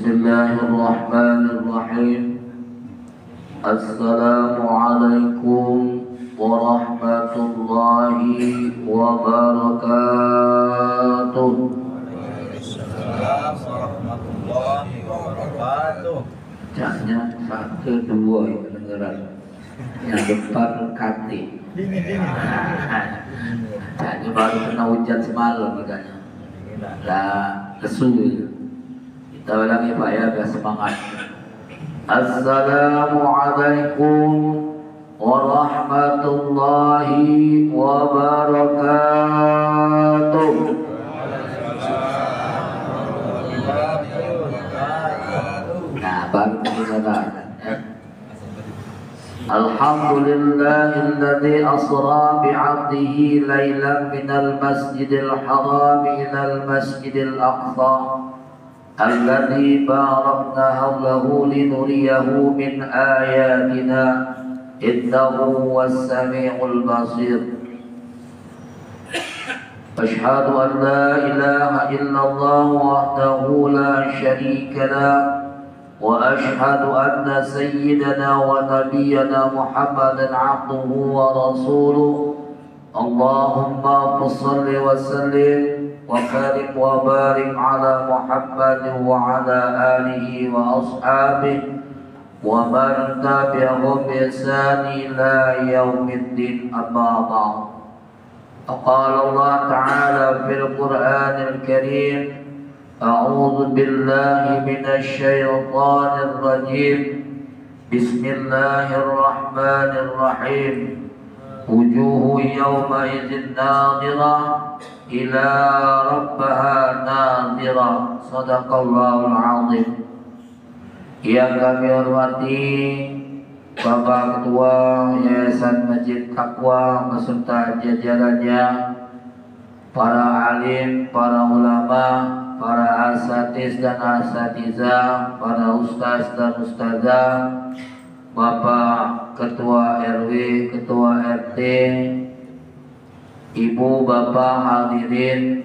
Bismillahirrahmanirrahim. Assalamualaikum warahmatullahi wabarakatuh. Waalaikumsalam warahmatullahi wabarakatuh. Caknya 1, 2 itu kedengeran. Yang depan kati. Caknya baru kena hujan semalam makanya. Lah lesu itu. Kita ulangi Pak ya, biar semangat. Assalamualaikum warahmatullahi wabarakatuh. Nah, baru kedengaran. Alhamdulillahilladzi asra bi'abdihi lailan minal masjidil haram ilal masjidil aqsa alladzi barakna hawlahu linuriyahu min ayatina innahu huwas sami'ul basir. Ashhadu an la ilaha illallah wahdahu la syarika lah wa ashhadu anna sayyidana wa nabiyyana Muhammadan abduhu wa rasuluh. Allahumma shalli wa sallim wa karim wa barik ala Muhammadin wa ala alihi wa ashabihi wa man tabi'ahum bi ihsani ila yaumiddin, amma ba'd. Qala Allah ta'ala fil Qur'anil Karim: A'udzu billahi minasy syaithanir rajim. Bismillahirrahmanirrahim. Wujuhu yawma idzin nadhirah ila rabbaha nadhirah. Shadaqallahul azim. Yang kami hormati Bapak Ketua Yayasan Masjid Taqwa beserta jajarannya, para alim, para ulama, para asatiz dan asatizah, para ustaz dan ustazah, Bapak Ketua RW, Ketua RT, Ibu Bapak hadirin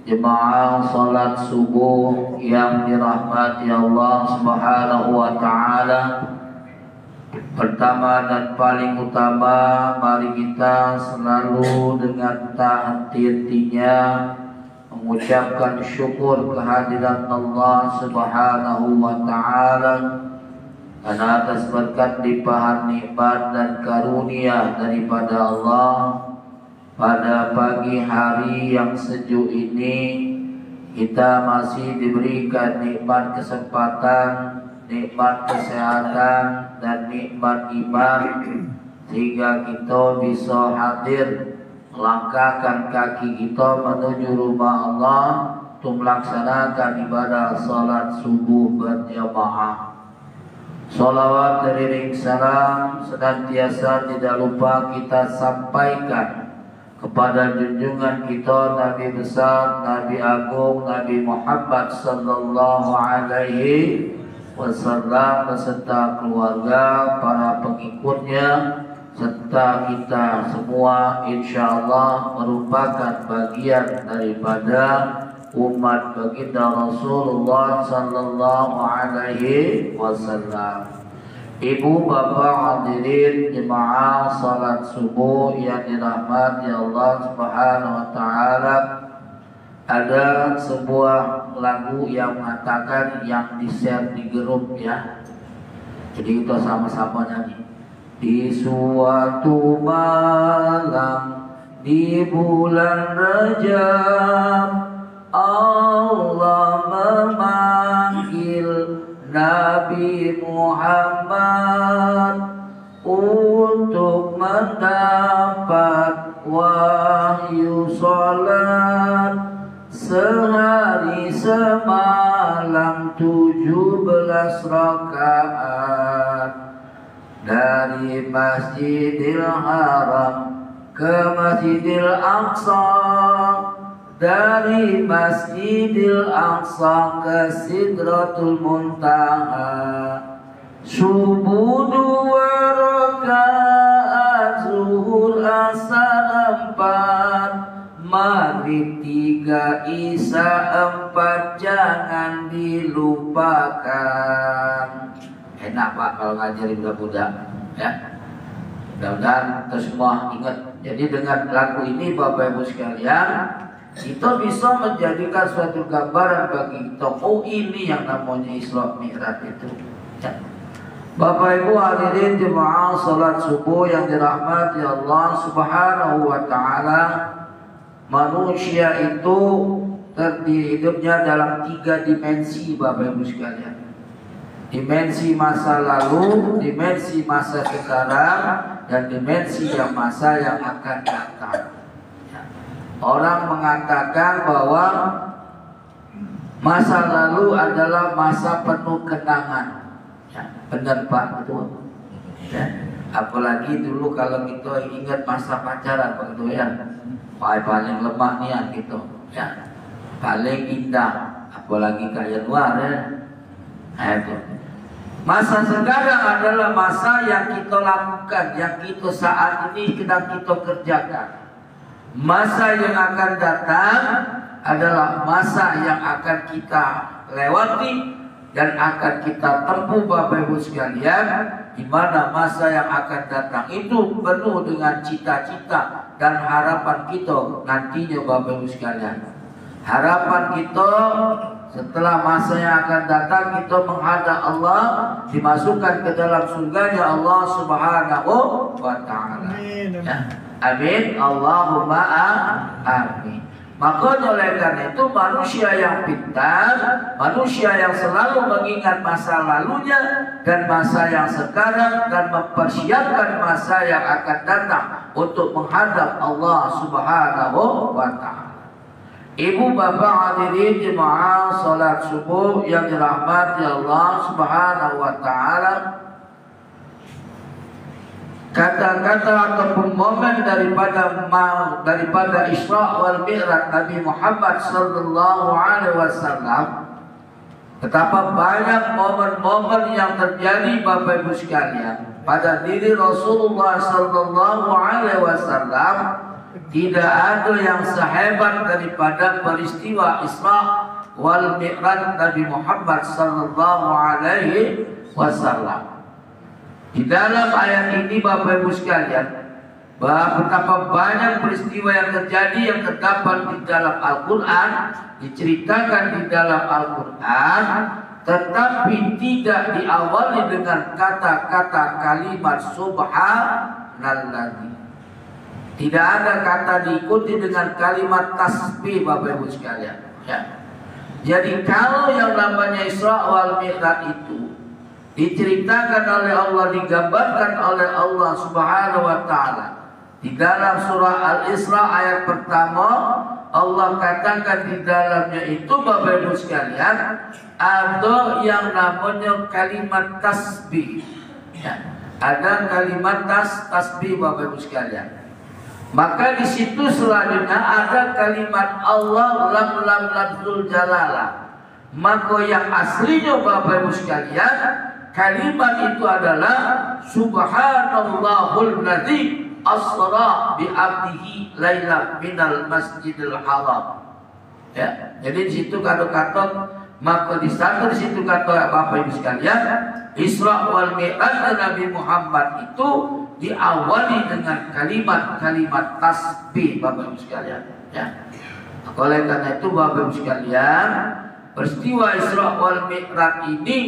jemaah salat subuh yang dirahmati Allah Subhanahu wa taala. Pertama dan paling utama, mari kita selalu dengan taat hatinya mengucapkan syukur kehadiran Allah Subhanahu wa taala karena atas berkat limpahan nikmat dan karunia daripada Allah. Pada pagi hari yang sejuk ini kita masih diberikan nikmat kesempatan, nikmat kesehatan dan nikmat iman sehingga kita bisa hadir melangkahkan kaki kita menuju rumah Allah untuk melaksanakan ibadah salat subuh berjamaah. Salawat dari salam senantiasa tidak lupa kita sampaikan kepada junjungan kita Nabi besar, Nabi agung, Nabi Muhammad sallallahu alaihi wasallam beserta keluarga, para pengikutnya, serta kita semua insyaallah merupakan bagian daripada umat baginda Rasulullah sallallahu alaihi wasallam. Ibu bapak hadirin jemaah salat subuh yang dirahmati Allah Subhanahu wa taala, ada sebuah lagu yang mengatakan yang di-share di grup ya. Jadi kita sama-sama nyanyi. Di suatu malam di bulan Rajab Allah memanggil Nabi Muhammad untuk mendapat wahyu salat sehari semalam 17 rakaat dari Masjidil Haram ke Masjidil Aqsa, dari Masjidil Aqsa ke Sidratul Muntaha. Subuh 2 rakaat, zuhur asar 4, Maghrib 3, Isya 4, jangan dilupakan. Enak Pak kalau ngajari budak-budak, ya. Mudah-mudahan kita semua ingat. Jadi dengan lagu ini Bapak Ibu sekalian, kita bisa menjadikan suatu gambaran bagi kita. Oh, ini yang namanya Isra Mi'raj itu, ya. Bapak Ibu hadirin jemaah salat subuh yang dirahmati Allah Subhanahu wa taala. Manusia itu terdiri hidupnya dalam 3 dimensi Bapak Ibu sekalian. Dimensi masa lalu, dimensi masa sekarang, dan dimensi masa yang akan datang. Orang mengatakan bahwa masa lalu adalah masa penuh kenangan. Ya, benar Pak, betul. Ya. Apalagi dulu kalau kita ingat masa pacaran, Pak, itu ya, paling lemah niat gitu, ya, paling indah, apalagi kayak luar ya. Nah, itu. Masa sekarang adalah masa yang kita lakukan, yang kita saat ini sedang kita kerjakan. Masa yang akan datang adalah masa yang akan kita lewati dan akan kita tempuh Bapak Ibu sekalian, di mana masa yang akan datang itu penuh dengan cita-cita dan harapan kita nantinya Bapak Ibu sekalian. Harapan kita setelah masa yang akan datang, kita menghadap Allah, dimasukkan ke dalam surganya Allah Subhanahu wa taala. Ya. Amin. Allahumma amin. Maka oleh karena itu manusia yang pintar, manusia yang selalu mengingat masa lalunya dan masa yang sekarang dan mempersiapkan masa yang akan datang untuk menghadap Allah Subhanahu wa taala. Ibu bapak hadirin jemaah salat subuh yang dirahmati Allah Subhanahu wa taala, kata-kata ataupun momen daripada Isra wal Mi'raj Nabi Muhammad sallallahu alaihi wasallam, betapa banyak momen-momen yang terjadi Bapak Ibu sekalian pada diri Rasulullah sallallahu alaihi wasallam. Tidak ada yang sehebat daripada peristiwa Isra wal Mi'raj Nabi Muhammad sallallahu alaihi wasallam. Di dalam ayat ini Bapak Ibu sekalian, betapa banyak peristiwa yang terjadi yang terdapat di dalam Al-Quran, diceritakan di dalam Al-Quran, tetapi tidak diawali dengan kata-kata kalimat subhanalladzi. Tidak ada kata diikuti dengan kalimat tasbih Bapak Ibu sekalian, ya. Jadi kalau yang namanya Isra wal Mi'raj itu diceritakan oleh Allah, digambarkan oleh Allah Subhanahu wa taala di dalam surah Al-Isra ayat pertama, Allah katakan di dalamnya itu Bapak Ibu sekalian ada yang namanya kalimat tasbih, ya. Ada kalimat tasbih Bapak Ibu sekalian. Maka di situ selanjutnya ada kalimat Allah lam lafzul jalalah. Maka yang aslinya Bapak Ibu sekalian, kalimat itu adalah subhanallahul ladzi asra bi 'abdihi lailan minal masjidil haram. Ya, jadi di situ kata-kata, maka di situ kata Bapak Ibu sekalian, Isra wal Mi'raj Nabi Muhammad itu diawali dengan kalimat-kalimat tasbih Bapak Ibu sekalian, ya. Oleh karena itu Bapak Ibu sekalian, peristiwa Isra wal Mi'raj ini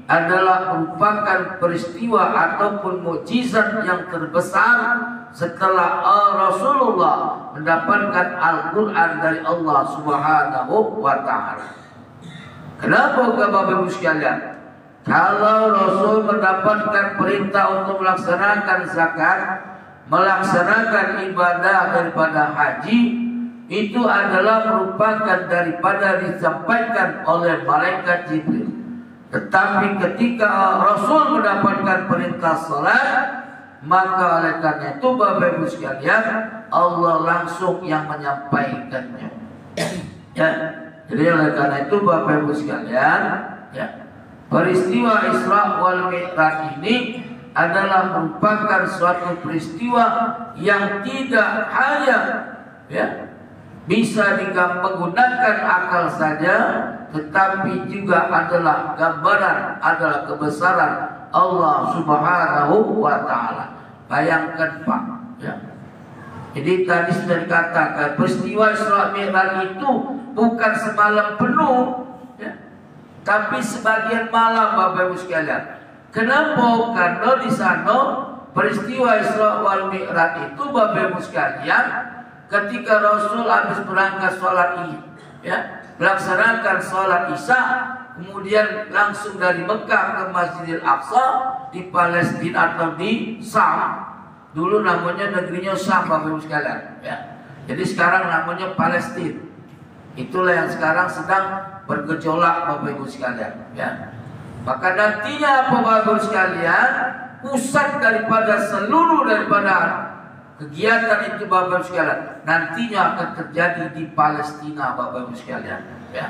adalah merupakan peristiwa ataupun mukjizat yang terbesar setelah Rasulullah mendapatkan Al-Quran dari Allah Subhanahu wa taala. Kenapa Bapak Ibu sekalian? Kalau Rasul mendapatkan perintah untuk melaksanakan zakat, melaksanakan ibadah daripada haji, itu adalah merupakan daripada disampaikan oleh malaikat Jibril. Tetapi ketika Rasul mendapatkan perintah salat, maka oleh karena itu Bapak Ibu sekalian, Allah langsung yang menyampaikannya. Ya, jadi oleh karena itu Bapak Ibu sekalian, ya, peristiwa Isra wal Mi'raj ini adalah merupakan suatu peristiwa yang tidak hanya, ya, bisa menggunakan akal saja, tetapi juga adalah gambaran, adalah kebesaran Allah Subhanahu wa Ta'ala. Bayangkan Pak, ya. Jadi tadi sudah dikatakan peristiwa Isra Mi'raj itu bukan semalam penuh, ya, tapi sebagian malam, Bapak Ibu sekalian. Kenapa? Karena di sana peristiwa Isra wal Mi'raj itu, Bapak Ibu sekalian, ketika Rasul habis berangkat sholat ya, melaksanakan sholat Isya, kemudian langsung dari Mekah ke Masjidil Aqsa di Palestina atau di Syam. Dulu namanya negerinya Syam, Bapak Ibu sekalian, ya. Jadi sekarang namanya Palestina. Itulah yang sekarang sedang bergejolak, Bapak Ibu sekalian, ya. Maka nantinya apa, Bapak Ibu sekalian, pusat daripada kegiatan itu, Bapak Ibu sekalian, nantinya akan terjadi di Palestina, Bapak Ibu sekalian, ya.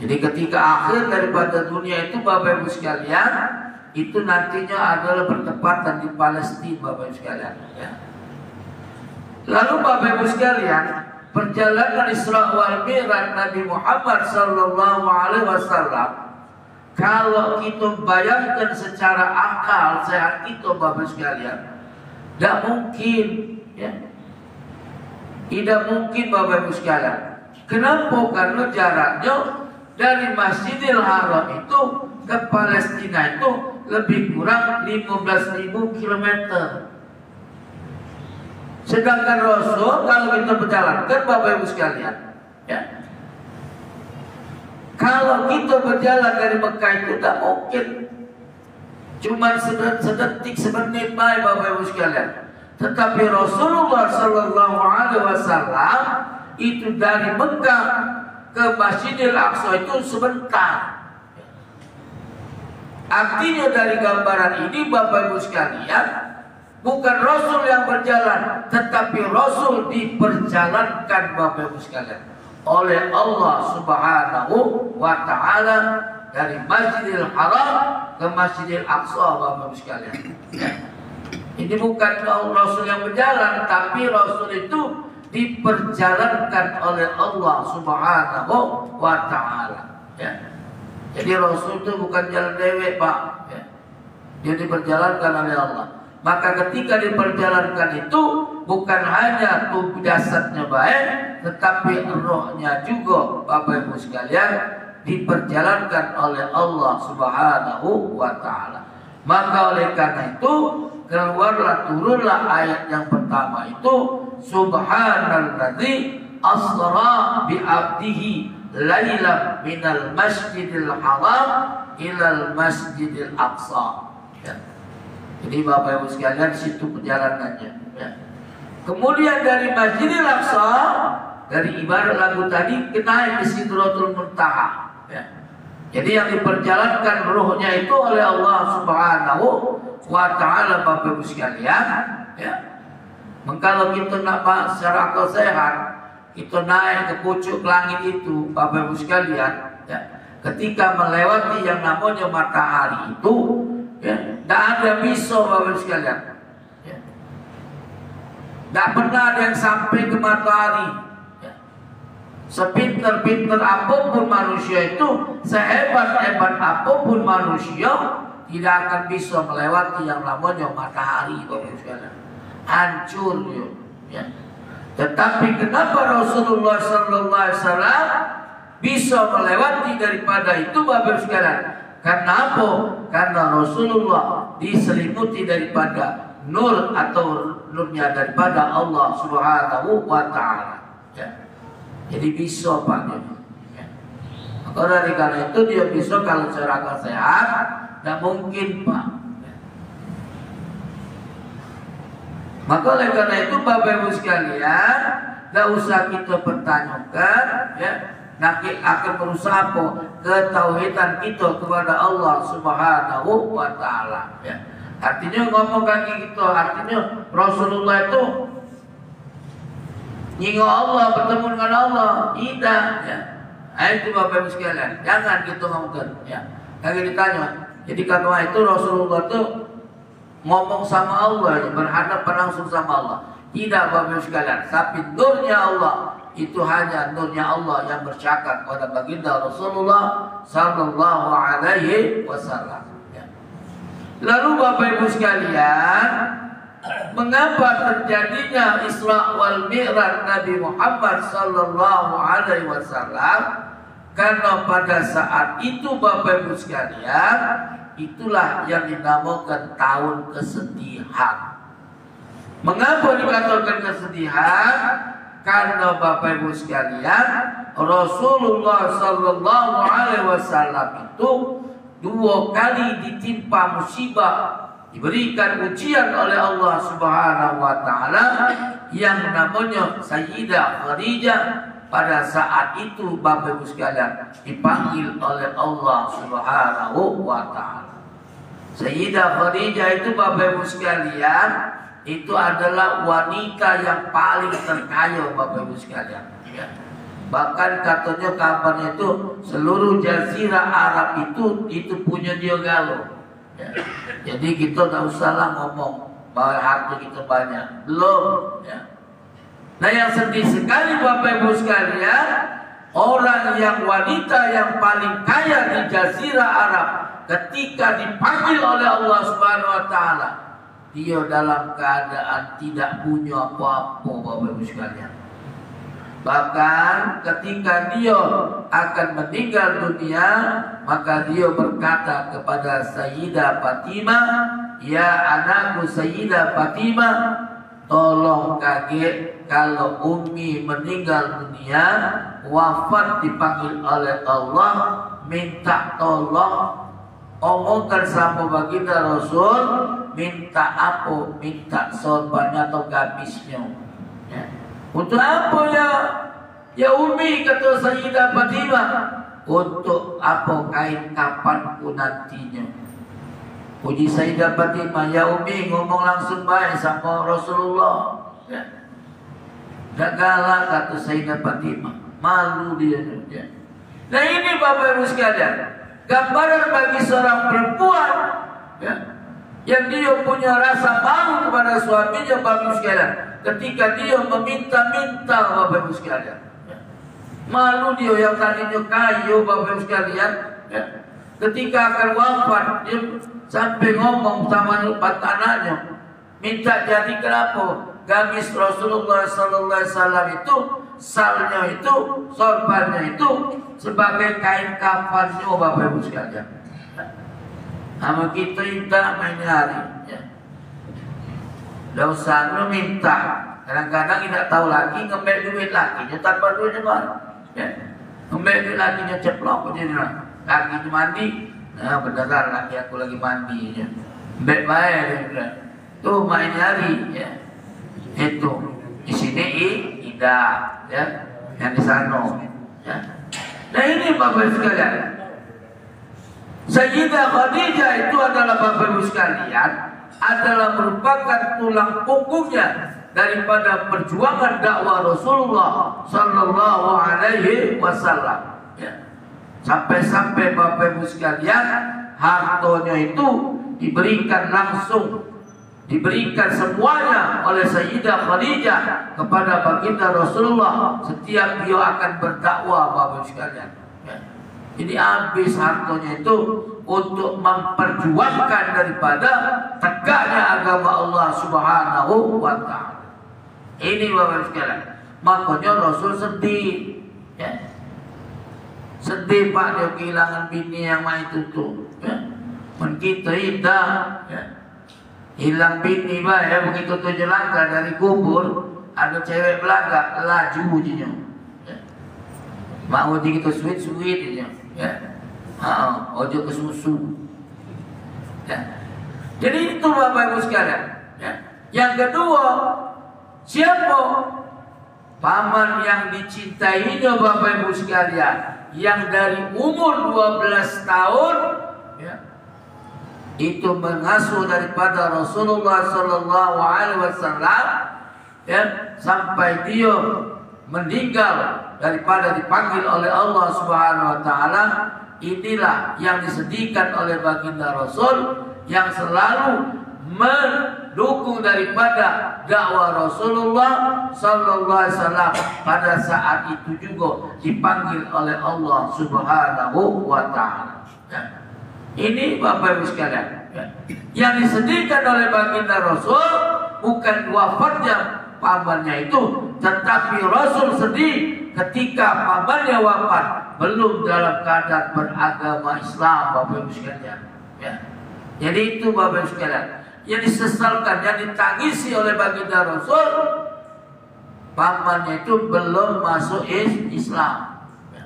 Jadi ketika akhir daripada dunia itu, Bapak Ibu sekalian, itu nantinya adalah bertepatan di Palestina, Bapak Ibu sekalian, ya. Lalu Bapak Ibu sekalian, perjalanan Isra wal Mi'raj Nabi Muhammad sallallahu alaihi wasallam, kalau kita bayangkan secara akal sehat kita, Bapak Ibu sekalian, tidak mungkin, ya. Tidak mungkin, Bapak Ibu sekalian. Kenapa? Karena jaraknya dari Masjidil Haram itu ke Palestina itu lebih kurang 15.000 km. Sedangkan Rasul, kalau kita berjalankan, Bapak Ibu sekalian, ya, kalau kita berjalan dari Mekah itu tidak mungkin cuma sedetik, semenit, Bapak Ibu sekalian. Tetapi Rasulullah Sallallahu Alaihi Wasallam itu dari Mekah ke Masjidil Aqsa itu sebentar. Artinya dari gambaran ini, Bapak Ibu sekalian, bukan Rasul yang berjalan, tetapi Rasul diperjalankan, Bapak Ibu sekalian, oleh Allah Subhanahu wa Ta'ala dari Masjidil Haram ke Masjidil Aqsa, Bapak Ibu sekalian. Ini bukan Rasul yang berjalan, tapi Rasul itu diperjalankan oleh Allah Subhanahu wa Ta'ala, ya. Jadi Rasul itu bukan jalan dewek, Pak, ya. Dia diperjalankan oleh Allah. Maka ketika diperjalankan itu bukan hanya tubuh jasadnya baik, tetapi rohnya juga, Bapak Ibu sekalian, diperjalankan oleh Allah Subhanahu wa Ta'ala. Maka oleh karena itu turunlah ayat yang pertama itu, Subhanalladzi asra bi abdihi lailan minal masjidil haram ilal masjidil aqsa, ya. Jadi Bapak Ibu sekalian, situ perjalanannya, ya. Kemudian dari Masjidil Aqsa, dari ibarat lagu tadi, naik ke Sidratul Muntaha, ya. Jadi yang diperjalankan ruhnya itu oleh Allah Subhanahu wa Ta'ala, Bapak Ibu sekalian, ya. Kalau kita nak secara akal sehat, kita naik ke pucuk langit itu, Bapak Ibu sekalian, ya. Ketika melewati yang namanya matahari itu, ya, tidak ada bisa, Bapak Ibu sekalian, ya. Tidak pernah ada yang sampai ke matahari, ya. Sepinter-pinter apapun manusia itu, sehebat-hebat apapun manusia, tidak akan bisa melewati yang namanya matahari, Bapak Ibu sekalian. Hancur, ya. Tetapi kenapa Rasulullah Sallallahu Alaihi Wasallam bisa melewati daripada itu, Bapak Ibu sekalian? Karena apa? Karena Rasulullah diselimuti daripada nur atau nurnya daripada Allah Subhanahu wa Ta'ala, ya. Jadi bisa, Pak, ya. Maka dari karena itu dia bisa, kalau secara akal sehat tidak mungkin, Pak, ya. Maka oleh karena itu, Bapak Ibu sekalian, tidak usah kita pertanyakan, ya. Nanti akan berusaha ketauhidan kita kepada Allah Subhanahu wa Ta'ala, ya. Artinya ngomong kaki kita, artinya Rasulullah itu nyinggung Allah, bertemu dengan Allah, tidak, ya. Itu Bapak Ibu sekalian, jangan kita ngomongkan, ya. Lagi ditanya, jadi karena itu Rasulullah itu ngomong sama Allah, berhadapan langsung sama Allah. Tidak, Bapak Ibu sekalian, tapi nurnya Allah itu hanya nurnya Allah yang bercakap pada baginda Rasulullah sallallahu alaihi wasallam. Lalu Bapak Ibu sekalian, mengapa terjadinya Isra wal Mi'raj Nabi Muhammad sallallahu alaihi wasallam? Karena pada saat itu Bapak Ibu sekalian, itulah yang dinamakan tahun kesedihan. Mengapa dikatakan kesedihan? Karena Bapak Ibu sekalian, Rasulullah sallallahu alaihi wasallam itu 2 kali ditimpa musibah, diberikan ujian oleh Allah Subhanahu wa taala yang namanya Sayyidah Khadijah. Pada saat itu Bapak Ibu sekalian dipanggil oleh Allah Subhanahu wa taala. Sayyidah Khadijah itu Bapak Ibu sekalian, itu adalah wanita yang paling terkaya Bapak Ibu sekalian. Bahkan katanya kabarnya itu seluruh jazirah Arab itu punya dia galau. Jadi kita tak usahlah ngomong bahwa harta kita banyak, belum. Nah yang sedih sekali Bapak Ibu sekalian, orang yang wanita yang paling kaya di jazirah Arab ketika dipanggil oleh Allah Subhanahu wa taala, dia dalam keadaan tidak punya apa-apa Bapak Ibu sekalian. Bahkan ketika dia akan meninggal dunia, maka dia berkata kepada Sayyidah Fatimah, "Ya anakku Sayyidah Fatimah, tolong kaget kalau Ummi meninggal dunia, wafat dipanggil oleh Allah, minta tolong omongkan sama baginda Rasul, minta apa? Minta sorbannya atau gamisnya." Untuk apa ya Ummi, kata Sayyidah Fatimah? Untuk apa kain kafanku nantinya? Puji Sayyidah Fatimah, ya Ummi ngomong langsung baik sama Rasulullah. Gak galak, kata Sayyidah Fatimah. Malu dia. Nah ini Bapak Ibu sekalian, gambaran bagi seorang perempuan yang dia punya rasa malu kepada suaminya Bapak Ibu sekalian. Ketika dia meminta-minta Bapak Ibu sekalian, malu dia yang tadinya kayu Bapak Ibu sekalian. Ketika akan wafat, dia sampai ngomong sama empat anaknya, minta jadi kenapa? Gamis Rasulullah sallallahu alaihi wasallam itu, salnya itu, sorbannya itu sebagai kain kafannya Bapak Ibu sekalian. Sama kita minta main hari. Dah usah lu minta. Kadang-kadang tidak tahu lagi ngambil duit lakinya tanpa duitnya baru. Ngambil duit lakinya ceplok aja dia. Laki itu mandi, nah beneran laki aku lagi mandi ya. Baik dia. Tuh main hari ya. Itu di sini Ida ya, yang di sana ya. Nah ini Bapak Ibu sekalian, Sayyidah Khadijah itu adalah Bapak Ibu sekalian, adalah merupakan tulang punggungnya daripada perjuangan dakwah Rasulullah sallallahu alaihi wasallam ya. Sampai-sampai Bapak Ibu sekalian, hartanya itu diberikan langsung, diberikan semuanya oleh Sayyidah Khadijah kepada baginda Rasulullah setiap dia akan berdakwah Bapak Ibu sekalian ya. Jadi habis hartanya itu untuk memperjuangkan daripada tegaknya agama Allah Subhanahu wa taala. Ini Bapak Ibu sekalian. Makanya Rasul sedih ya. Sedih Pak, dia kehilangan bini yang main tutu ya. Men kita indah ya. Hilang bini Pak ya, begitu tujuh langkah dari kubur ada cewek belakang laju ujinya ya. Mau begitu sweet ya. Ojo ke susu ya. Jadi itu Bapak Ibu sekalian ya. Yang kedua, siapa paman yang dicintainya Bapak Ibu sekalian, yang dari umur 12 tahun ya, itu mengasuh daripada Rasulullah sallallahu alaihi wasallam ya, sampai dia meninggal daripada dipanggil oleh Allah Subhanahu wa taala. Inilah yang disediakan oleh baginda Rasul, yang selalu pendukung daripada dakwah Rasulullah sallallahu alaihi wasallam pada saat itu juga dipanggil oleh Allah Subhanahu wa taala. Ya. Ini Bapak Ibu sekalian, ya. Yang disedihkan oleh baginda Rasul bukan wafatnya pamannya itu, tetapi Rasul sedih ketika pamannya wafat belum dalam keadaan beragama Islam, Bapak Ibu sekalian. Ya. Jadi itu Bapak Ibu sekalian, yang disesalkan, yang ditangisi oleh baginda Rasul, pamannya itu belum masuk Islam. Ya.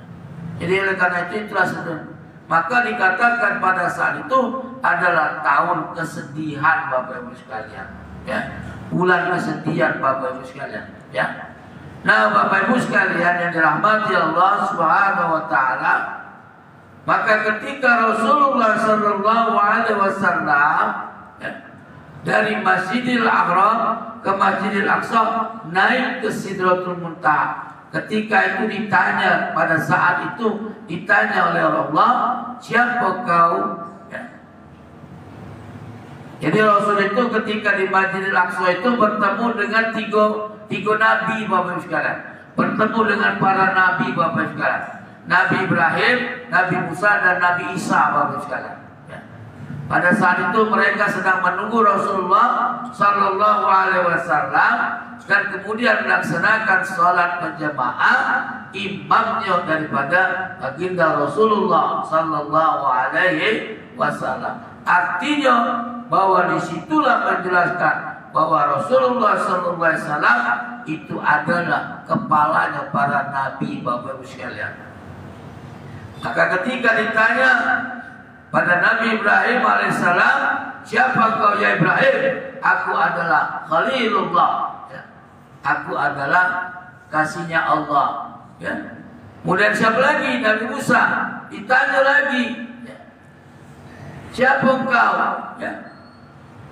Jadi oleh karena itu itulah sedih. Maka dikatakan pada saat itu adalah tahun kesedihan Bapak Ibu sekalian, ya. Bulan kesedihan Bapak Ibu sekalian, ya. Nah Bapak Ibu sekalian yang dirahmati Allah Subhanahu wa taala, maka ketika Rasulullah sallallahu alaihi wasallam, ya, dari Masjidil Haram ke Masjidil Aqsa naik ke Sidratul Muntaha, ketika itu ditanya, pada saat itu ditanya oleh Allah, siapa kau? Ya. Jadi Rasul itu ketika di Masjidil Aqsa itu bertemu dengan tiga nabi Bapak Ibu sekalian, bertemu dengan para nabi Bapak Ibu sekalian, Nabi Ibrahim, Nabi Musa dan Nabi Isa Bapak Ibu sekalian. Ya. Pada saat itu mereka sedang menunggu Rasulullah sallallahu alaihi wasallam dan kemudian melaksanakan sholat berjamaah, imamnya daripada baginda Rasulullah sallallahu alaihi wasallam. Artinya bahwa disitulah menjelaskan bahwa Rasulullah sallallahu alaihi wasallam itu adalah kepalanya para nabi Bapak Ibu sekalian. Maka ketika ditanya pada Nabi Ibrahim alaihissalam, siapa kau ya Ibrahim? Aku adalah Khalilullah. Aku adalah kasihnya Allah. Ya. Kemudian siapa lagi? Nabi Musa. Ditanya lagi, ya, siapa engkau? Ya.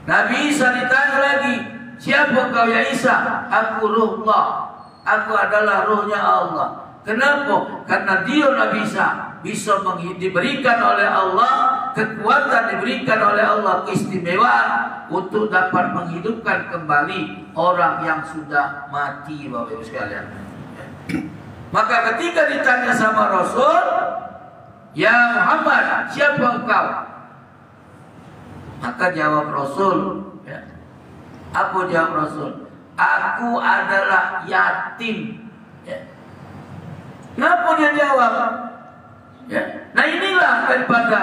Nabi Isa ditanya lagi, siapa engkau ya Isa? Aku Ruhullah. Aku adalah ruhnya Allah. Kenapa? Karena dia Nabi Isa bisa diberikan oleh Allah kekuatan, diberikan oleh Allah keistimewaan untuk dapat menghidupkan kembali orang yang sudah mati Bapak Ibu sekalian. Maka ketika ditanya sama Rasul, ya Muhammad, siapa engkau? Maka jawab Rasul, ya. Apa jawab Rasul? Aku adalah yatim. Ya. Kenapa dia jawab? Ya. Nah inilah daripada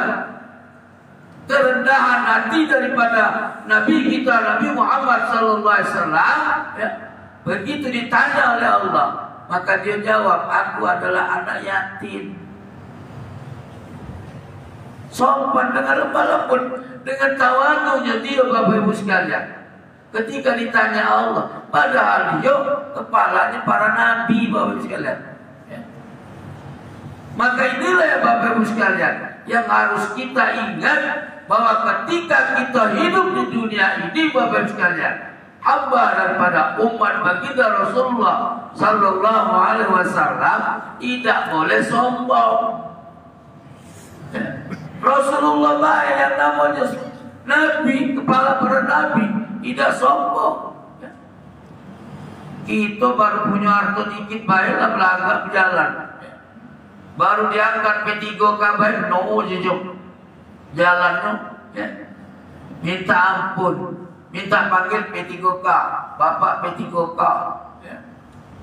kerendahan hati daripada Nabi kita Nabi Muhammad SAW. Ya. Begitu ditanya oleh Allah, maka dia jawab, aku adalah anak yatim. Sopan dengan lemah lembut, dengan tawadhunya dia Bapak Ibu sekalian. Ketika ditanya Allah, padahal dia kepalanya para nabi Bapak Ibu sekalian. Maka inilah ya Bapak Ibu sekalian yang harus kita ingat, bahwa ketika kita hidup di dunia ini Bapak Ibu sekalian, hamba daripada umat baginda Rasulullah sallallahu alaihi wasallam tidak boleh sombong. Rasulullah baik yang namanya Nabi, kepala para Nabi, tidak sombong. Kita baru punya harta dikit baiklah belagak berjalan. Baru diangkat P3 kabar, no jejok jalannya, ya. Minta ampun, minta panggil P3K, Bapak P3K. Ya.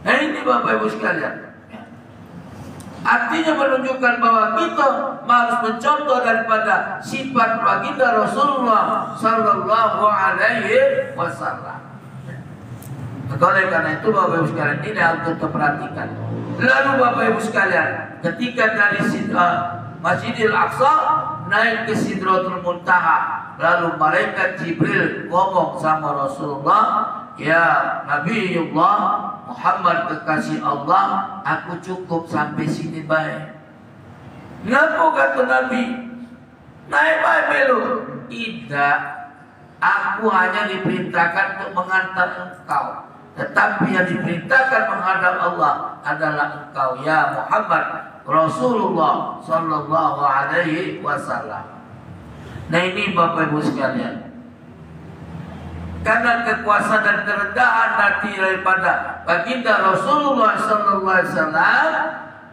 Nah ini Bapak Ibu sekalian. Ya. Artinya menunjukkan bahwa kita harus mencontoh daripada sifat baginda Rasulullah sallallahu alaihi wasallam. Oleh karena itu Bapak Ibu sekalian, ini harus kita perhatikan. Lalu Bapak Ibu sekalian, ketika dari Masjidil Aqsa naik ke Sidratul Muntaha, lalu malaikat Jibril ngomong sama Rasulullah, ya Nabiullah Muhammad kekasih Allah, aku cukup sampai sini baik. Kenapa kata Nabi? Naik baik belum? Tidak, aku hanya diperintahkan untuk mengantar engkau. Tetapi yang diperintahkan menghadap Allah adalah engkau ya Muhammad Rasulullah sallallahu alaihi wasallam. Nah ini Bapak Ibu sekalian, karena kekuasaan dan kerendahan hati daripada baginda Rasulullah sallallahu alaihi wasallam,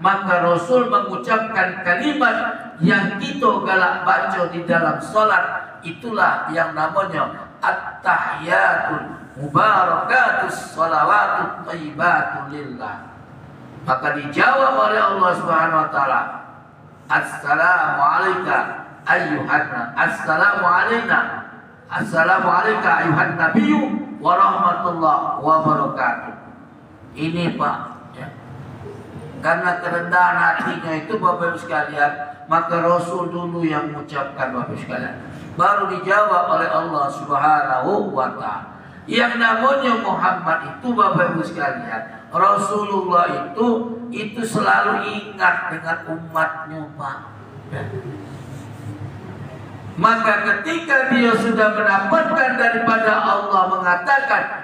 maka Rasul mengucapkan kalimat yang kita galak baca di dalam salat, itulah yang namanya at-tahiyatul mubarakatus shalawatut thayyibatul lillah. Maka dijawab oleh Allah Subhanahu wa taala, assalamu alayka ayyuhan, assalamu alayna, assalamu alayka ayyuhan nabiyyu wa rahmatullah wa barakatuh. Ini Pak ya. Karena kerendahan hatinya itu Bapak Ibu sekalian, maka Rasul dulu yang mengucapkan Bapak Ibu sekalian, baru dijawab oleh Allah Subhanahu wa taala. Yang namanya Muhammad itu Bapak Ibu sekalian, Rasulullah itu selalu ingat dengan umatnya Pak ya. Maka ketika dia sudah mendapatkan daripada Allah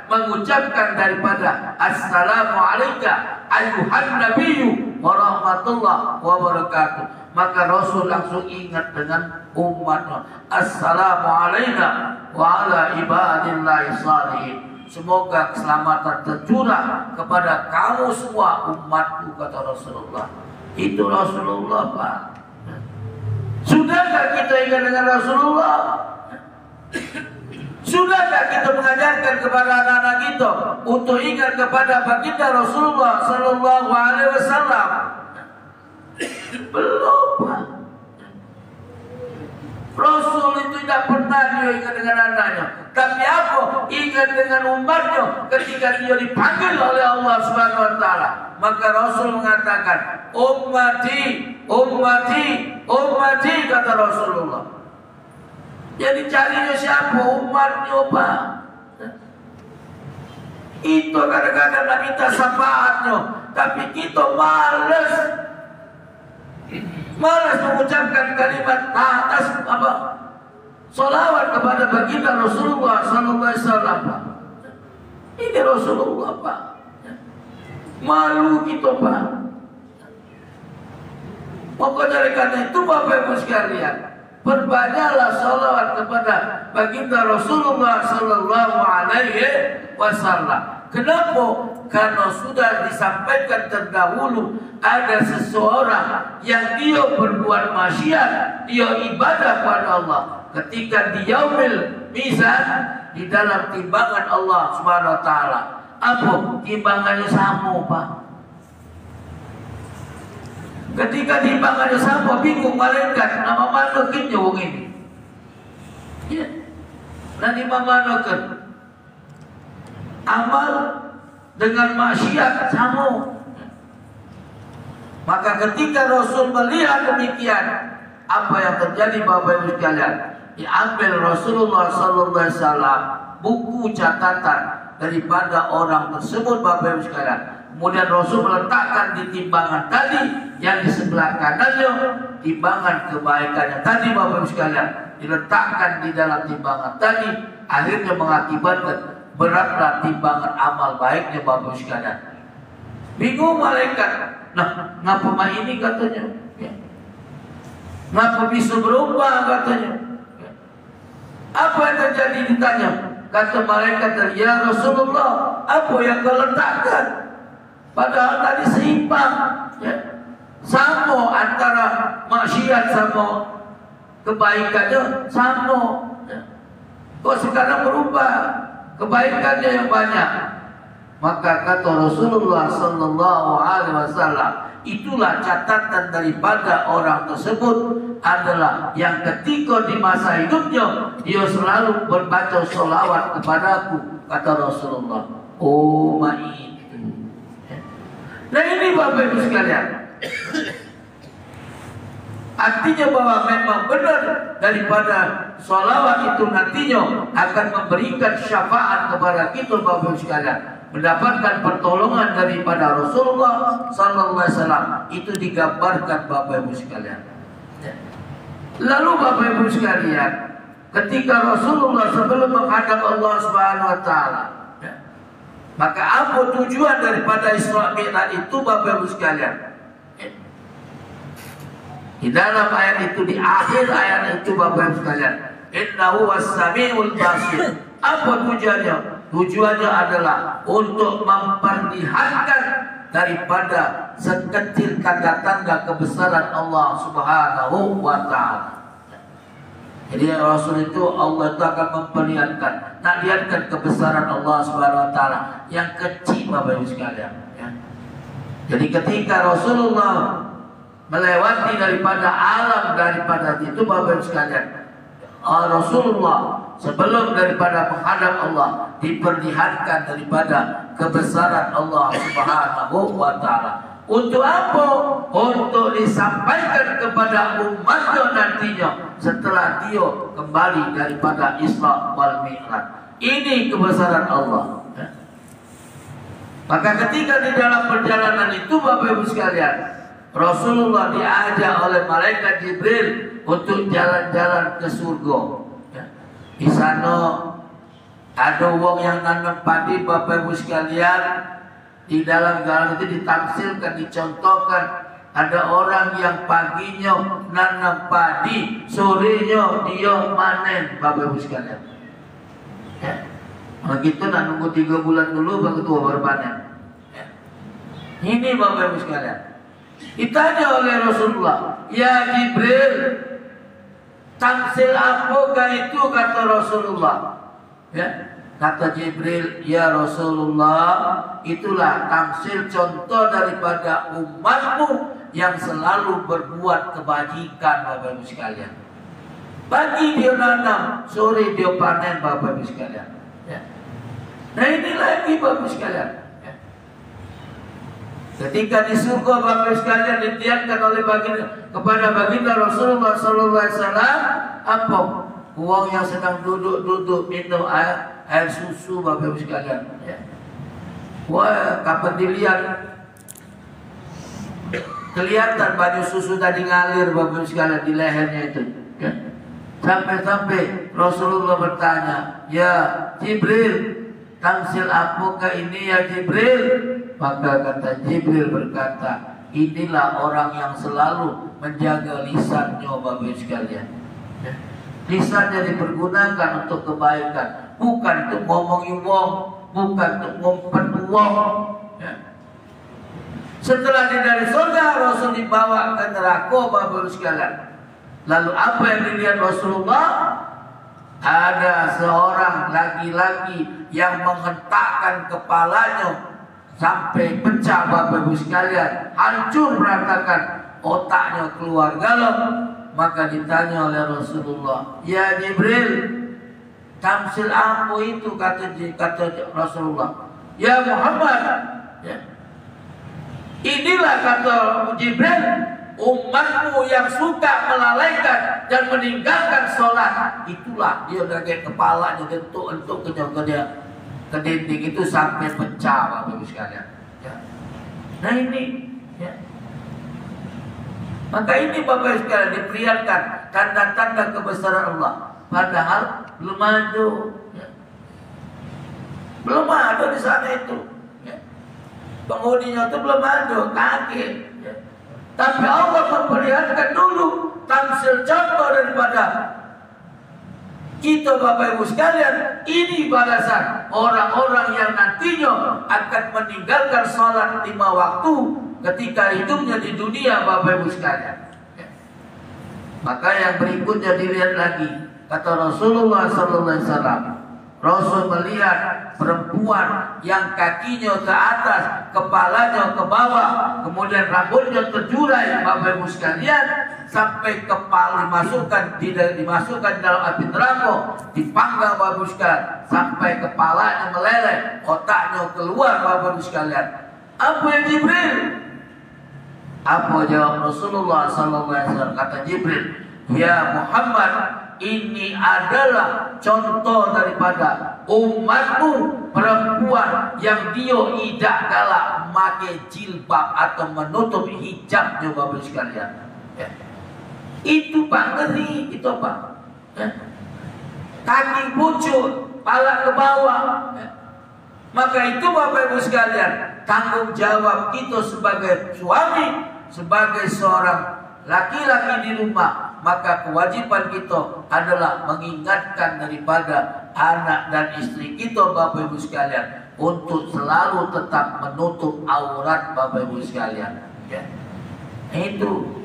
mengucapkan daripada assalamu alayka ayyuhan nabiyyu wa rahmatullah wa barakatuh, maka Rasul langsung ingat dengan umatnya, assalamu alayna wa ala ibadillahi salihin, semoga keselamatan tercurah kepada kamu semua umatku, kata Rasulullah. Itu Rasulullah Pak. Sudahkah kita ingat dengan Rasulullah? Sudahkah kita mengajarkan kepada anak-anak kita untuk ingat kepada baginda Rasulullah sallallahu alaihi wasallam? Belum Pak. Rasul itu tidak pernah dia ingat dengan anaknya, tapi apa? Ingat dengan umatnya ketika dia dipanggil oleh Allah Subhanahu wa taala. Maka Rasul mengatakan, ummati, ummati, ummati, kata Rasulullah. Jadi carinya siapa? Umatnya Pak. Itu kadang-kadang nak minta syafaatnya, tapi kita malas mengucapkan kalimat atas apa? Salawat kepada baginda Rasulullah sallallahu alaihi wasallam. Ini Rasulullah Pak. Malu kita Pak. Maka dari karena itu Bapak Ibu sekalian, perbanyaklah salawat kepada baginda Rasulullah sallallahu alaihi wasallam. Kenapa? Karena sudah disampaikan terdahulu, ada seseorang yang dia berbuat maksiat, dia ibadah pada Allah. Ketika di yaumil mizan, di dalam timbangan Allah Subhanahu wa taala, apa? Timbangannya sama Pak. Ketika timbangannya sama, bingung malaikat, nama mana kita wong ini? Ya. Nanti mana kan? Amal dengan maksiat sama. Maka ketika Rasul melihat demikian, apa yang terjadi Bapak Ibu sekalian? Diambil Rasulullah sallallahu alaihi wasallam buku catatan daripada orang tersebut Bapak Ibu sekalian. Kemudian Rasul meletakkan di timbangan tadi yang di sebelah kanannya, timbangan kebaikannya tadi Bapak Ibu sekalian diletakkan di dalam timbangan tadi, akhirnya mengakibatkan beratlah timbangan amal baiknya Bapak Ibu sekalian. Bingung malaikat, nah ngapa ini katanya? Ya. Ngapa bisa berubah katanya? Ya. Apa yang terjadi ditanya? Kata malaikat, ya Rasulullah, apa yang kau letakkan? Padahal tadi seimbang, ya. Sama antara maksiat sama kebaikannya sama. Ya. Kok sekarang berubah? Kebaikannya yang banyak. Maka kata Rasulullah sallallahu alaihi wasallam, itulah catatan daripada orang tersebut adalah yang ketika di masa hidupnya dia selalu berbaca sholawat kepadaku, kata Rasulullah. Oh itu. Nah ini Bapak Ibu sekalian, artinya bahwa memang benar daripada sholawat itu nantinya akan memberikan syafaat kepada kita Bapak Ibu sekalian, mendapatkan pertolongan daripada Rasulullah sallallahu alaihi wasallam. Itu digambarkan Bapak Ibu sekalian. Lalu Bapak Ibu sekalian, ketika Rasulullah sebelum menghadap Allah Subhanahu wa taala, maka apa tujuan daripada Isra Mi'raj itu Bapak Ibu sekalian? Di dalam ayat itu, di akhir ayat itu Bapak Ibu sekalian, innahu was-sami'ul basir Apa tujuannya? Tujuannya adalah untuk memperlihatkan daripada sekecil tanda-tanda kebesaran Allah Subhanahu wa Ta'ala. Jadi Rasul itu Allah itu akan memperlihatkan, lihatkan kebesaran Allah Subhanahu wa Ta'ala yang kecil, Bapak Ibu sekalian. Ya. Jadi ketika Rasulullah melewati daripada alam daripada itu, Bapak Ibu sekalian, Rasulullah sebelum daripada menghadap Allah diperlihatkan daripada kebesaran Allah Subhanahu wa Ta'ala. Untuk apa? Untuk disampaikan kepada umatnya nantinya setelah dia kembali daripada Isra wal Mi'raj. Ini kebesaran Allah. Maka ketika di dalam perjalanan itu, Bapak Ibu sekalian, Rasulullah diajak oleh malaikat Jibril untuk jalan-jalan ke surga. Di sana ada wong yang nanam padi, Bapak Ibu sekalian. Di dalam galang itu ditamsilkan, dicontohkan, ada orang yang paginya nanam padi, sorenya dia manen, Bapak Ibu sekalian. Ya. Begitu nak nunggu 3 bulan dulu baru tua baru panen. Ya. Ini Bapak Ibu sekalian. Ditanya oleh Rasulullah, "Ya Jibril, tamsil apakah itu?" kata Rasulullah. Ya. Kata Jibril, "Ya Rasulullah, itulah tamsil contoh daripada umatmu yang selalu berbuat kebajikan, Bapak Ibu sekalian. Pagi dia nanam, sore dia panen, Bapak Ibu sekalian. Ya. Nah ini lagi, Bapak Ibu sekalian. Ya. Ketika di surga, Bapak Ibu sekalian, ditiapkan oleh kepada baginda Rasulullah SAW, apa? Uang yang sedang duduk-duduk minum air susu, Bapak Ibu sekalian. Ya. Wah, kapan dilihat kelihatan baju susu tadi ngalir, Bapak Ibu sekalian, di lehernya itu. Ya. Sampai-sampai Rasulullah bertanya, "Ya Jibril, tamsil apakah ini ya Jibril?" Maka kata Jibril berkata, "Inilah orang yang selalu menjaga lisannya, Bapak Ibu sekalian. Ya. Lisannya dipergunakan untuk kebaikan, bukan untuk ngomongin wong, bukan untuk ngumpet wong." Ya. Setelah dari surga, Rasul dibawa ke neraka, Bapak Ibu sekalian. Lalu apa yang dilihat Rasulullah? Ada seorang laki-laki yang menghentakkan kepalanya sampai pecah, Bapak Ibu sekalian, hancur berantakan, otaknya keluar galau. Maka ditanya oleh Rasulullah, "Ya Jibril, tamsil apa itu?" kata Rasulullah. "Ya Muhammad, ya. Inilah," kata Jibril, "umatmu yang suka melalaikan dan meninggalkan sholat. Itulah dia dari kepalanya untuk ke dinding itu sampai pecah, Bapak Ibu sekalian. Ya. Nah ini, ya. Maka ini Bapak Ibu sekalian diperlihatkan tanda-tanda kebesaran Allah. Padahal belum ada, ya. Belum ada di sana itu. Ya. Penghuninya itu belum ada, kaget. Ya. Tapi Allah memperlihatkan dulu tamsil contoh daripada kita, Bapak Ibu sekalian. Ini balasan orang-orang yang nantinya akan meninggalkan sholat 5 waktu ketika hidupnya di dunia, Bapak Ibu sekalian. Ya. Maka yang berikutnya dilihat lagi, kata Rasulullah SAW. Rasul melihat perempuan yang kakinya ke atas, kepalanya ke bawah, kemudian rambutnya terjurai, Bapak Ibu sekalian, sampai kepala dimasukkan dalam api neraka, dipanggang, Bapak Ibu sekalian, sampai kepalanya meleleh, otaknya keluar, Bapak Ibu sekalian. Apa yang Jibril? Apa jawab Rasulullah SAW? Kata Jibril, "Ya Muhammad, ini adalah contoh daripada umatmu perempuan yang dia tidak galak memakai jilbab atau menutup hijabnya, Bapak sekalian. Ya. Itu Pak ngeri, itu Pak. Ya. Kaki pucuk, pala ke bawah. Ya. Maka itu Bapak Ibu sekalian, tanggung jawab kita sebagai suami, sebagai seorang laki-laki di rumah, maka kewajiban kita adalah mengingatkan daripada anak dan istri kita, Bapak Ibu sekalian, untuk selalu tetap menutup aurat, Bapak Ibu sekalian. Ya. Itu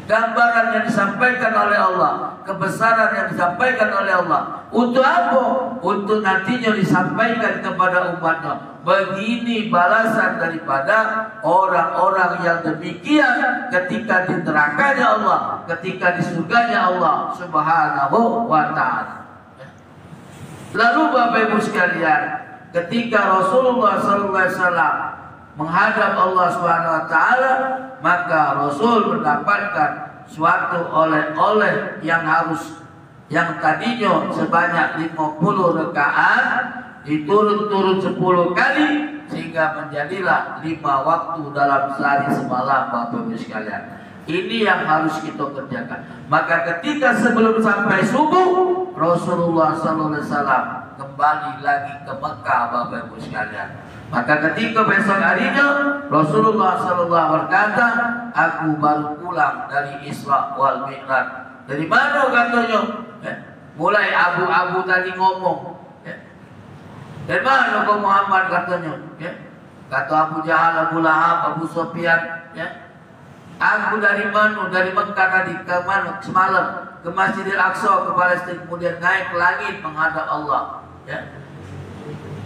gambaran yang disampaikan oleh Allah, kebesaran yang disampaikan oleh Allah. Untuk apa? Untuk nantinya disampaikan kepada umatnya. Begini balasan daripada orang-orang yang demikian ketika di nerakanya Allah, ketika di surganya Allah Subhanahu wa ta'ala. Lalu Bapak Ibu sekalian, ketika Rasulullah SAW menghadap Allah Subhanahu wa ta'ala, maka Rasul mendapatkan suatu oleh-oleh yang tadinya sebanyak 50 rakaat diturun-turun 10 kali sehingga menjadilah 5 waktu dalam sehari semalam, Bapak Ibu sekalian. Ini yang harus kita kerjakan. Maka ketika sebelum sampai subuh, Rasulullah SAW kembali lagi ke Mekah, Bapak Ibu sekalian. Maka ketika besok harinya Rasulullah SAW berkata, aku baru pulang dari Isra wal Mi'raj. Dari mana katanya? Mulai abu-abu tadi ngomong. Dari mana kau Muhammad katanya? Kata Abu Jahal, Abu Lahab, Abu Sufyan. Aku dari mana? Dari Mekah tadi ke mana? Semalam ke Masjidil Aqsa, ke Palestina, kemudian naik ke langit menghadap Allah.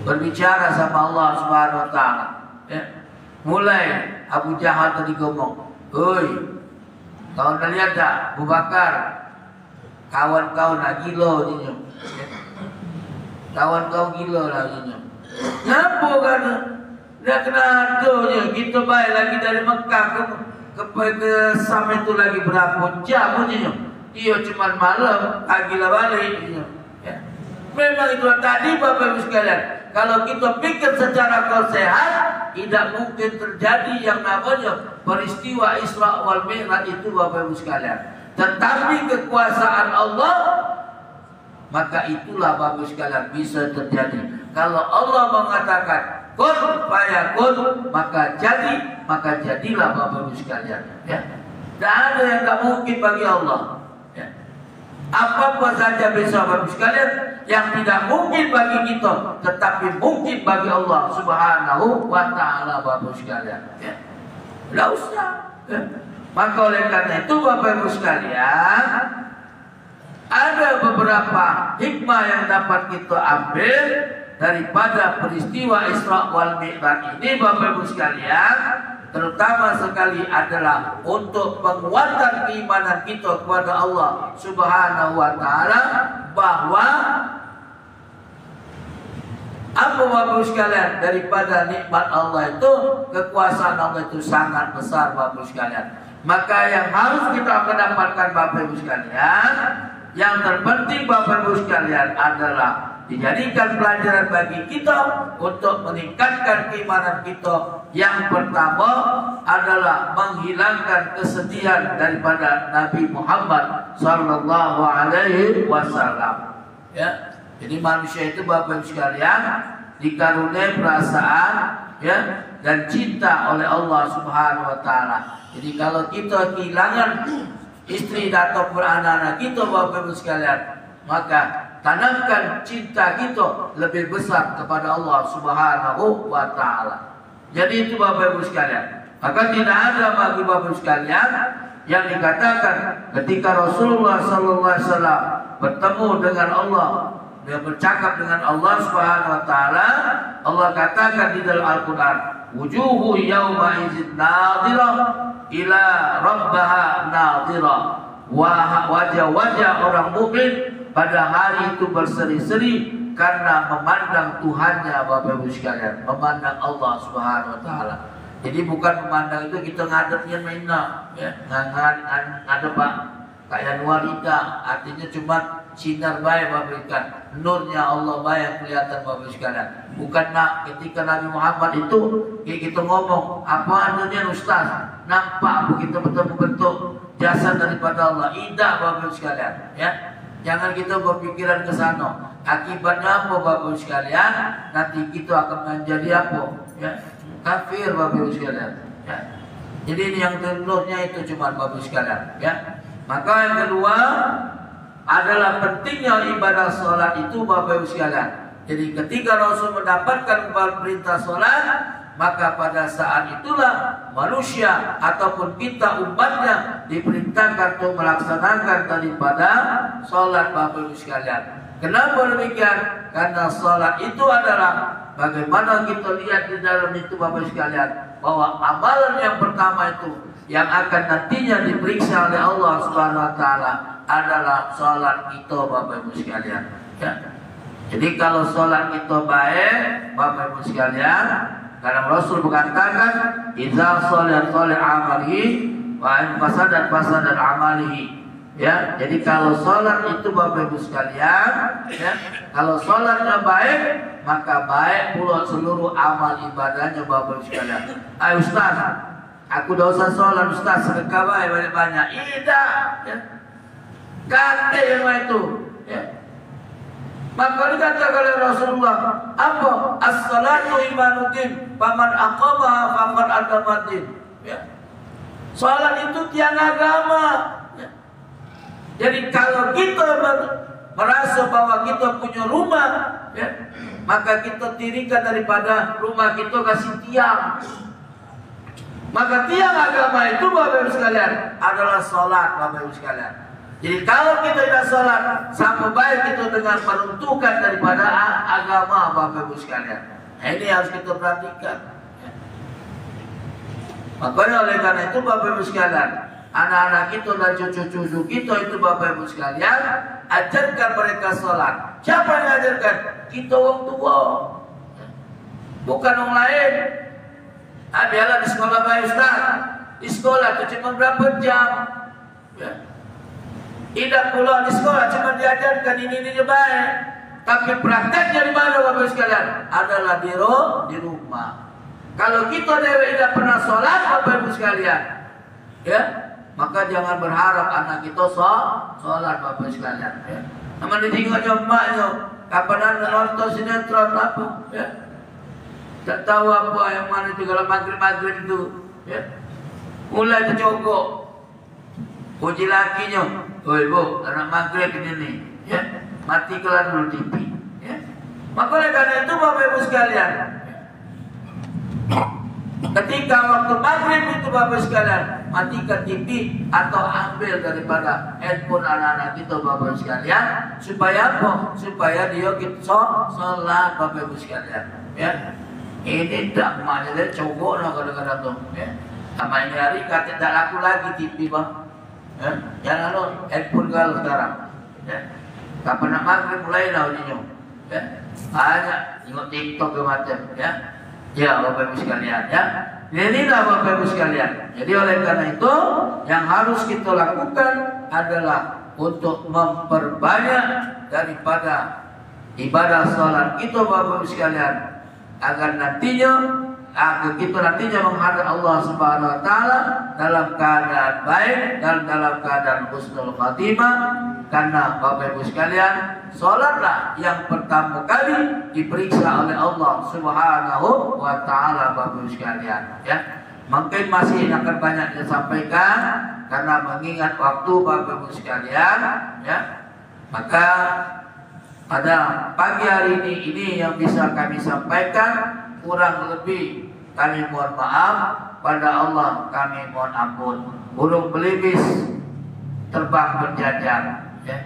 Berbicara sama Allah Subhanahu wa ta'ala. Mulai Abu Jahal tadi ngomong, "Hoi, kau dah lihat tak Abu Bakar? Kawan kau nak gila ni. Kawan kau gila lah ni. Kenapa kan? Dah kena aduhnya. Kita baik lagi dari Mekah ke Sam itu lagi berapa jam ni. Dia cuma malam, pagilah balik. Memang itu tadi Bapak Ibu sekalian. Kalau kita pikir secara sehat, tidak mungkin terjadi yang namanya peristiwa Isra wal Mi'raj itu, Bapak Ibu sekalian. Tetapi kekuasaan Allah, maka itulah Bapak Ibu sekalian bisa terjadi. Kalau Allah mengatakan kun fayakun, maka jadilah Bapak Ibu sekalian. Tidak ada yang tak mungkin bagi Allah. Apa saja bisa Bapak Ibu sekalian yang tidak mungkin bagi kita, tetapi mungkin bagi Allah Subhanahu wa ta'ala, Bapak Ibu sekalian. Tidak usah. Maka oleh karena itu Bapak Ibu sekalian, ada beberapa hikmah yang dapat kita ambil daripada peristiwa Isra wal Mi'raj ini, Bapak Ibu sekalian. Terutama sekali adalah untuk penguatan keimanan kita kepada Allah Subhanahu wa ta'ala, bahwa apa Bapak Ibu sekalian, daripada nikmat Allah itu, kekuasaan Allah itu sangat besar, Bapak Ibu sekalian. Maka yang harus kita akan dapatkan, Bapak Ibu sekalian, yang terpenting Bapak Ibu sekalian adalah dijadikan pelajaran bagi kita untuk meningkatkan keimanan kita. Yang pertama adalah menghilangkan kesedihan daripada Nabi Muhammad sallallahu alaihi wasallam. Jadi manusia itu Bapak Ibu sekalian dikaruniai perasaan dan cinta oleh Allah Subhanahu wa taala. Jadi kalau kita kehilangan istri ataupun anak-anak kita, Bapak Ibu sekalian, maka tanamkan cinta kita lebih besar kepada Allah Subhanahu wa ta'ala. Jadi itu Bapak Ibu sekalian. Maka tidak ada bagi Bapak Ibu sekalian yang dikatakan ketika Rasulullah SAW bertemu dengan Allah, dia bercakap dengan Allah Subhanahu wa ta'ala, Allah katakan di dalam Al-Quran, wujuhu yawma izin nadhirah ila rabbaha nadhirah. Wajah-wajah orang mukmin pada hari itu berseri-seri karena memandang Tuhannya, Bapak Ibu sekalian, memandang Allah Subhanahu wa ta'ala. Jadi bukan memandang itu kita ngadepnya mainna, ngadep Pak kayak wanita, artinya cuma sinar baik, Bapak Ibu, nurnya Allah baik kelihatan, Bapak Ibu sekalian. Bukan ketika Nabi Muhammad itu kita ngomong apa adanya Ustaz, nampak begitu betul-betul jasad daripada Allah. Tidak, Bapak Ibu sekalian, jangan kita berpikiran ke sana. Akibatnya apa, Bapak Ibu sekalian? Nanti kita akan menjadi apa? Kafir, Bapak Ibu sekalian. Jadi ini yang nurnya itu cuma, Bapak Ibu sekalian, Maka yang kedua adalah pentingnya ibadah sholat itu Bapak Ibu sekalian. Jadi ketika Rasul mendapatkan perintah sholat, maka pada saat itulah manusia ataupun kita umatnya diperintahkan untuk melaksanakan daripada sholat Bapak Ibu sekalian. Kenapa demikian? Karena sholat itu adalah bagaimana kita lihat di dalam itu Bapak Ibu sekalian, bahwa amalan yang pertama itu yang akan nantinya diperiksa oleh Allah Subhanahu wa taala adalah sholat kita Bapak Ibu sekalian. Ya. Jadi kalau sholat kita baik Bapak Ibu sekalian, karena Rasul berkatakan idza sholat amalihi wa in fasadat amalihi. Ya, jadi kalau sholat itu Bapak Ibu sekalian, ya, kalau sholatnya baik maka baik pula seluruh amal ibadahnya Bapak Ibu sekalian. Ayo Ustaz, aku dosa sholat Ustaz, sedekah banyak-banyak. Tidak, ya. Kata yang itu, ya. Maka dikatakan oleh Rasulullah, apa? As-salatu imanuddin, faman aqamaha faqad agamaddin. Ya. Salat itu tiang agama. Ya. Jadi kalau kita merasa bahwa kita punya rumah, ya, maka kita dirikan daripada rumah kita kasih tiang. Maka tiang agama itu Bapak Ibu sekalian adalah salat Bapak Ibu sekalian. Jadi kalau kita tidak sholat, sama baik itu dengan meruntuhkan daripada agama Bapak Ibu sekalian. Nah, ini harus kita perhatikan. Makanya oleh karena itu Bapak Ibu sekalian, anak-anak kita dan cucu-cucu kita itu Bapak Ibu sekalian, ajarkan mereka sholat. Siapa yang ajarkan? Kita orang tua, bukan orang lain. Biarlah di sekolah Pak Ustaz, di sekolah itu cuma berapa jam, ya. Tidak pula di sekolah cuma diajarkan ini baik, tapi prakteknya di mana Bapak sekalian? Adalah di rumah. Kalau kita tidak pernah sholat Bapak Ibu sekalian, ya, maka jangan berharap anak kita sholat Bapak sekalian. Ya. Namun ditinggalnya emaknya, kapan anda nonton sinetron apa? Ya. Tak tahu apa yang mana itu kalau maghrib itu, ya. Mulai tercogok. Puji lakinya, oi bu, anak maghrib ini nih, ya, matikan dulu TV, ya. Maka oleh karena itu Bapak Ibu sekalian, ketika waktu maghrib itu Bapak sekalian, matikan TV atau ambil daripada handphone anak-anak kita Bapak sekalian, supaya apa? Supaya dia kita sholat Bapak Ibu sekalian, ya. Ini tak maknanya cogok lah kadang-kadang tuh, ya. Sama ini hari kata tak laku lagi TV bang. Ya, jangan lo handphone kalau sekarang. Ya. Kapan nak maghrib mulai lah ujinya. Ya. Banyak tengok TikTok ke macam. Ya. Ya Bapak Ibu sekalian. Ya. Inilah Bapak Ibu sekalian. Jadi oleh karena itu yang harus kita lakukan adalah untuk memperbanyak daripada ibadah sholat kita Bapak Ibu sekalian, agar kita nantinya menghadap Allah Subhanahu wa taala dalam keadaan baik dan dalam keadaan husnul khatimah. Karena Bapak Ibu sekalian, salatlah yang pertama kali diperiksa oleh Allah Subhanahu wa taala Bapak Ibu sekalian, ya. Mungkin masih akan banyak disampaikan karena mengingat waktu Bapak Ibu sekalian, ya. Maka pada pagi hari ini yang bisa kami sampaikan, kurang lebih kami mohon maaf, pada Allah kami mohon ampun. Burung belibis terbang berjajar, ya.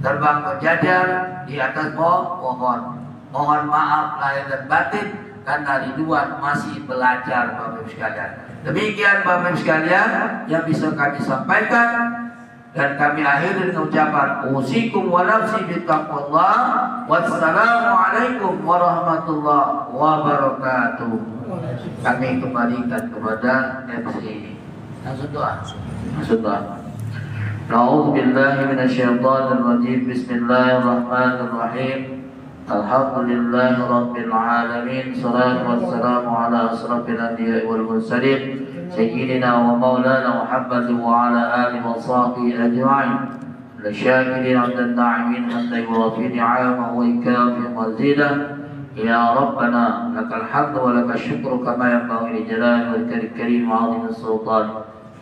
Terbang berjajar di atas pohon. Mohon maaf lahir dan batin karena Ridwan masih belajar Bapak Ibu sekalian. Demikian Bapak Ibu sekalian yang bisa kami sampaikan. Dan kami akhiri dengan ucapan usikum wa nafsi bittaqwallah. Wassalamualaikum warahmatullahi wabarakatuh. Kami kembalikan kepada MC. Langsung doa. A'udzu billahi minasyaitonir rajim. Bismillahirrahmanirrahim. Alhamdulillahi rabbil alamin. Shalatu wassalamu ala asrafil anbiya'i wal mursalin. سيدنا ومولانا محمد وعلى آله وصحبه أجمعين. للشاكرين عند الناعمين حتى يوافي نعمه وإكرامه مزيدا. يا ربنا لك الحمد ولك الشكر كما ينبغي لجلال وجهك الكريم وعظيم السلطان.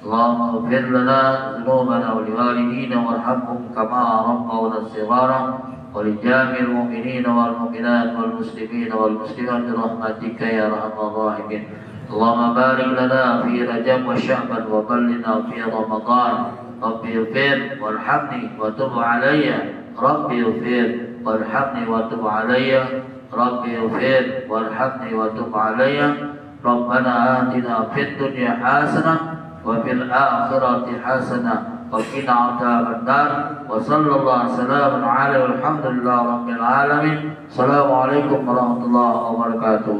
اللهم اغفر لنا ذنوبنا ولوالدينا وارحمهم كما ربونا صغارا ولجميع المؤمنين والمؤمنات والمسلمين والمسلمات برحمتك يا ارحم الراحمين. اللهم بارك لنا في رجب وشعبان وبلغنا في رمضان. ربي اغفر وارحمني وتب علي. ربي اغفر وارحمني وتب علي. ربي اغفر وارحمني وتب علي. ربنا آتنا في الدنيا حسنة وفي الآخرة حسنة وقنا عذاب النار. وصلى الله وسلم على والحمد لله رب العالمين. السلام عليكم ورحمة الله وبركاته.